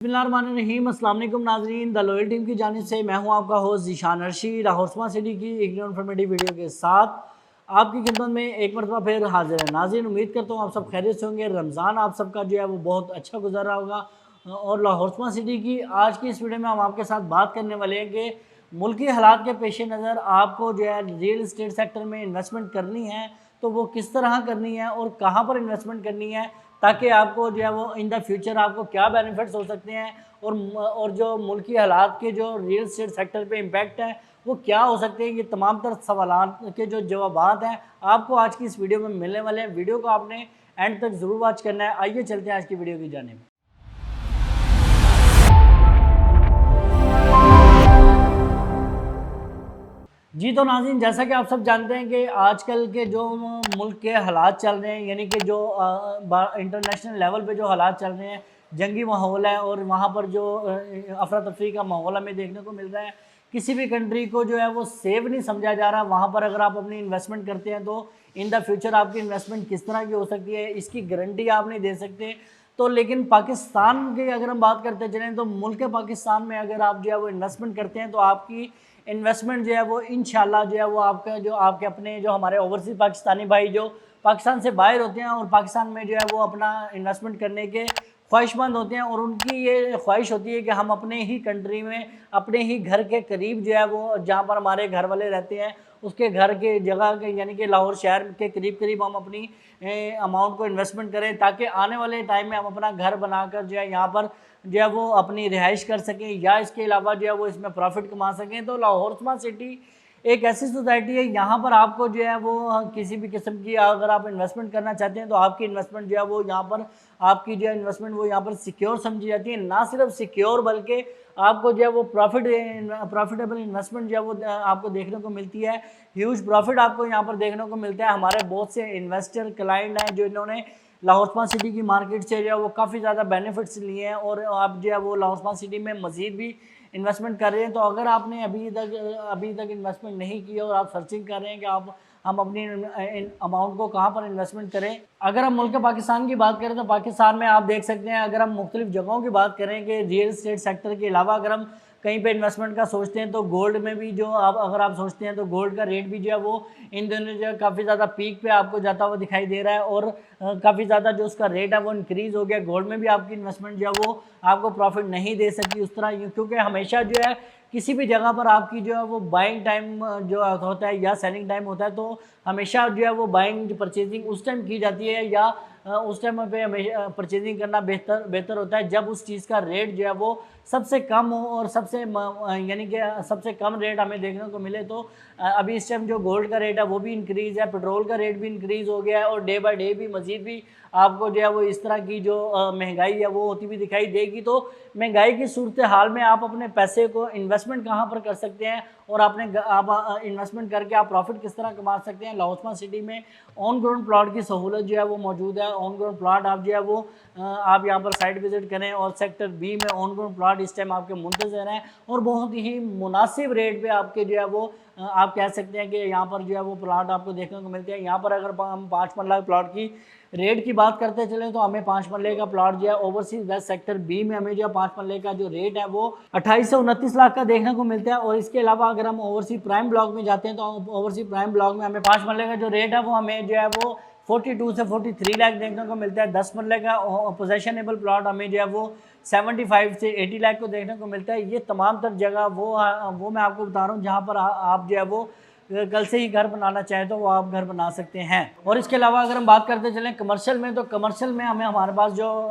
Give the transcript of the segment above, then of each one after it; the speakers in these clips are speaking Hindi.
बिस्मिल्लाहिर्रहमानिर्रहीम। अस्सलाम वालेकुम नाज़रीन, द लॉयल टीम की जानिब से मैं हूं आपका host Zeeshan Arshi, Lahore smart city की एक न्यू इन्फॉर्मेटिव वीडियो के साथ आपकी खिदमत में एक मरतबा फिर हाजिर है। नाज़रीन, उम्मीद करता हूं आप सब खैरियत से होंगे। रमज़ान आप सबका जो है वो बहुत अच्छा गुजर रहा होगा। और लाहौर स्मार्ट सिटी की आज की इस वीडियो में हम आपके साथ बात करने वाले हैं कि मुल्की हालात के पेश नज़र आपको जो है रियल इस्टेट सेक्टर में इन्वेस्टमेंट करनी है तो वो किस तरह करनी है और कहाँ पर इन्वेस्टमेंट करनी है, ताकि आपको जो है वो इन द फ्यूचर आपको क्या बेनिफिट्स हो सकते हैं और जो मुल्की हालात के जो रियल इस्टेट सेक्टर पे इम्पैक्ट है वो क्या हो सकते हैं। ये तमाम तर सवालात के जो जवाबात हैं आपको आज की इस वीडियो में मिलने वाले हैं। वीडियो को आपने एंड तक ज़रूर वॉच करना है। आइए चलते हैं आज की वीडियो की जानिब। जी तो नाज़रीन, जैसा कि आप सब जानते हैं कि आजकल के जो मुल्क के हालात चल रहे हैं, यानी कि जो इंटरनेशनल लेवल पे जो हालात चल रहे हैं, जंगी माहौल है और वहाँ पर जो अफरा तफरी का माहौल हमें देखने को मिल रहा है। किसी भी कंट्री को जो है वो सेफ नहीं समझा जा रहा। वहाँ पर अगर आप अपनी इन्वेस्टमेंट करते हैं तो इन द फ्यूचर आपकी इन्वेस्टमेंट किस तरह की हो सकती है, इसकी गारंटी आप नहीं दे सकते। तो लेकिन पाकिस्तान की अगर हम बात करते चलें तो मुल्क पाकिस्तान में अगर आप जो है वो इन्वेस्टमेंट करते हैं तो आपकी इन्वेस्टमेंट जो है वो इंशाल्लाह जो है वो आपका जो आपके अपने जो हमारे ओवरसीज पाकिस्तानी भाई जो पाकिस्तान से बाहर होते हैं और पाकिस्तान में जो है वो अपना इन्वेस्टमेंट करने के ख्वाहिशमंद होते हैं और उनकी ये ख्वाहिश होती है कि हम अपने ही कंट्री में अपने ही घर के करीब जो है वो जहाँ पर हमारे घर वाले रहते हैं उसके घर के जगह के यानी कि लाहौर शहर के करीब करीब हम अपनी अमाउंट को इन्वेस्टमेंट करें, ताकि आने वाले टाइम में हम अपना घर बनाकर जो है यहाँ पर जो है वो अपनी रिहाइश कर सकें या इसके अलावा जो है वो इसमें प्रॉफिट कमा सकें। तो लाहौर स्मार्ट सिटी एक ऐसी सोसाइटी है, यहाँ पर आपको जो है वो किसी भी किस्म की अगर आप इन्वेस्टमेंट करना चाहते हैं तो आपकी इन्वेस्टमेंट जो है वो यहाँ पर आपकी जो इन्वेस्टमेंट वो यहाँ पर सिक्योर समझी जाती है। ना सिर्फ सिक्योर बल्कि आपको जो है वो प्रॉफिटेबल इन्वेस्टमेंट जो है वो आपको देखने को मिलती है। ह्यूज प्रॉफिट आपको यहाँ पर देखने को मिलता है। हमारे बहुत से इन्वेस्टर क्लाइंट हैं जो इन्होंने लाहौर स्मार्ट सिटी की मार्केट से जो है वो काफ़ी ज़्यादा बेनिफिट्स लिए हैं और आप जो है वो लाहौर स्मार्ट सिटी में मज़ीद भी इन्वेस्टमेंट कर रहे हैं। तो अगर आपने अभी तक इन्वेस्टमेंट नहीं की और आप सर्चिंग कर रहे हैं कि हम अपनी अमाउंट को कहाँ पर इन्वेस्टमेंट करें, अगर हम मुल्क पाकिस्तान की बात करें तो पाकिस्तान में आप देख सकते हैं, अगर हम मुख्तलिफ जगहों की बात करें कि रियल इस्टेट सेक्टर के अलावा अगर हम कहीं पे इन्वेस्टमेंट का सोचते हैं तो गोल्ड में भी जो आप अगर आप सोचते हैं तो गोल्ड का रेट भी जो है वो इन दिनों जो है काफ़ी ज़्यादा पीक पे आपको जाता हुआ दिखाई दे रहा है और काफ़ी ज़्यादा जो उसका रेट है वो इंक्रीज़ हो गया। गोल्ड में भी आपकी इन्वेस्टमेंट जो है वो आपको प्रॉफिट नहीं दे सकी उस तरह, क्योंकि हमेशा जो है किसी भी जगह पर आपकी जो है वो बाइंग टाइम जो होता है या सेलिंग टाइम होता है, तो हमेशा जो है वो बाइंग परचेजिंग उस टाइम की जाती है या उस टाइम पे हमेशा परचेजिंग करना बेहतर होता है जब उस चीज़ का रेट जो है वो सबसे कम हो और यानी कि सबसे कम रेट हमें देखने को मिले। तो अभी इस टाइम जो गोल्ड का रेट है वो भी इंक्रीज़ है, पेट्रोल का रेट भी इंक्रीज़ हो गया है और डे बाय डे भी मज़ीद भी आपको जो है वो इस तरह की जो महंगाई है वो होती हुई दिखाई देगी। तो महंगाई की सूरत हाल में आप अपने पैसे को इन्वेस्टमेंट कहाँ पर कर सकते हैं और आप इन्वेस्टमेंट करके आप प्रॉफिट किस तरह कमा सकते हैं। लाहौर स्मार्ट सिटी में ऑन ग्राउंड प्लॉट की सहूलत जो है वो मौजूद है। ऑन ग्राउंड प्लॉट आप जो है वो आप यहाँ पर साइट विजिट करें और सेक्टर बी में ऑन ग्राउंड प्लॉट इस टाइम आपके मुंतज़र हैं और बहुत ही मुनासिब रेट पे आपके जो है वो आप कह सकते हैं कि यहाँ पर जो है वो प्लॉट आपको देखने को मिलते हैं। यहाँ पर अगर हम 5 मरला प्लॉट की रेट की बात करते चलें तो हमें 5 मरले का प्लॉट जो है ओवरसीज वेस्ट सेक्टर बी में हमें जो है 5 मरले का जो रेट है वो 28 से 29 लाख का देखने को मिलता है। और इसके अलावा अगर हम ओवरसीज प्राइम ब्लॉक में जाते हैं तो ओवरसीज प्राइम ब्लॉक में हमें 5 मरले का जो रेट है वो हमें जो है वो 42 से 43 लाख देखने को मिलता है। 10 मरले का पोजेशनेबल प्लॉट हमें जो है वो 75 से 80 लाख को देखने को मिलता है। ये तमाम तर जगह वो मैं आपको बता रहा हूँ जहाँ पर आप जो है वो कल से ही घर बनाना चाहें तो वो आप घर बना सकते हैं। और इसके अलावा अगर हम बात करते चलें कमर्शियल में, तो कमर्शियल में हमारे पास जो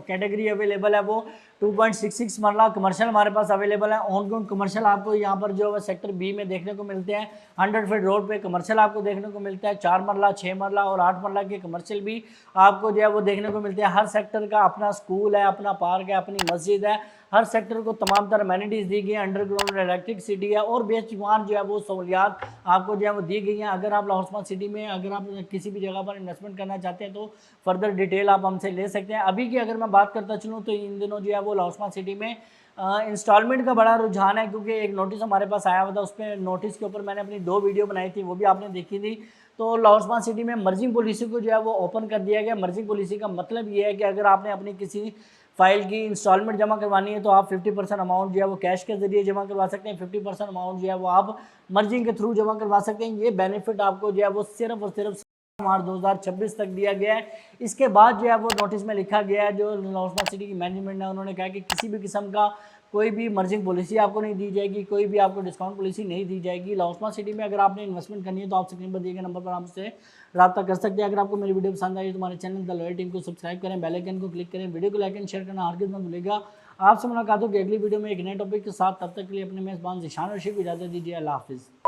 कैटेगरी अवेलेबल है वो 2.66 मरला कमर्शियल हमारे पास अवेलेबल है। ऑन ग्राउंड कमर्शियल आपको यहाँ पर जो सेक्टर बी में देखने को मिलते हैं। 100 फीट रोड पे कमर्शियल आपको देखने को मिलता है। 4 मरला, 6 मरला और 8 मरला के कमर्शियल भी आपको जो है वो देखने को मिलते हैं। हर सेक्टर का अपना स्कूल है, अपना पार्क है, अपनी मस्जिद है। हर सेक्टर को तमाम तरह अमेनिटीज़ दी गई हैं। अंडरग्राउंड इलेक्ट्रिसिटी है और बेशुमार जो है वो सहूलियात आपको जो है वो दी गई हैं। अगर आप लाहौर स्मार्ट सिटी में अगर आप किसी भी जगह पर इन्वेस्टमेंट करना चाहते हैं तो फर्दर डिटेल आप हमसे ले सकते हैं। अभी की अगर मैं बात करता चलूँ तो इन दिनों जो है वो लाहौर स्मार्ट सिटी में इंस्टॉलमेंट का बड़ा रुझान है, क्योंकि एक नोटिस हमारे पास आया हुआ था, उस पर नोटिस के ऊपर मैंने अपनी 2 वीडियो बनाई थी, वो भी आपने देखी थी। तो लाहौर स्मार्ट सिटी में मर्जिंग पॉलिसी को जो है वो ओपन कर दिया गया। मर्जिंग पॉलिसी का मतलब ये है कि अगर आपने अपनी किसी फाइल की इंस्टॉलमेंट जमा करवानी है तो आप 50% अमाउंट जो है वो कैश के ज़रिए जमा करवा सकते हैं, 50% अमाउंट जो है वो आप मर्जिंग के थ्रू जमा करवा सकते हैं। ये बेनिफिट आपको जो है वो सिर्फ और सिर्फ मार्च 2026 तक दिया गया है। इसके बाद जो है वो नोटिस में लिखा गया है, जो लाहौर स्मार्ट सिटी की मैनेजमेंट है उन्होंने कहा कि किसी भी किस्म का कोई भी मर्जिंग पॉलिसी आपको नहीं दी जाएगी, कोई भी आपको डिस्काउंट पॉलिसी नहीं दी जाएगी। लाहौर स्मार्ट सिटी में अगर आपने इन्वेस्टमेंट करनी है तो आप स्क्रीन पर दिए गए नंबर पर हमसे रब्ता कर सकते हैं। अगर आपको मेरी वीडियो पसंद आई तो हमारे चैनल द लॉयल टीम को सब्सक्राइब करें, बेल आइकन को क्लिक करें, वीडियो को लाइक एंड शेयर करना हरगिज़ मत भूलिएगा। आपसे मुलाकात होगी अगली वीडियो में एक नए टॉपिक के साथ। तब तक के लिए अपने मेज़बान ज़ीशान रशीद को इजाज़त दीजिए। अल्लाह हाफिज़।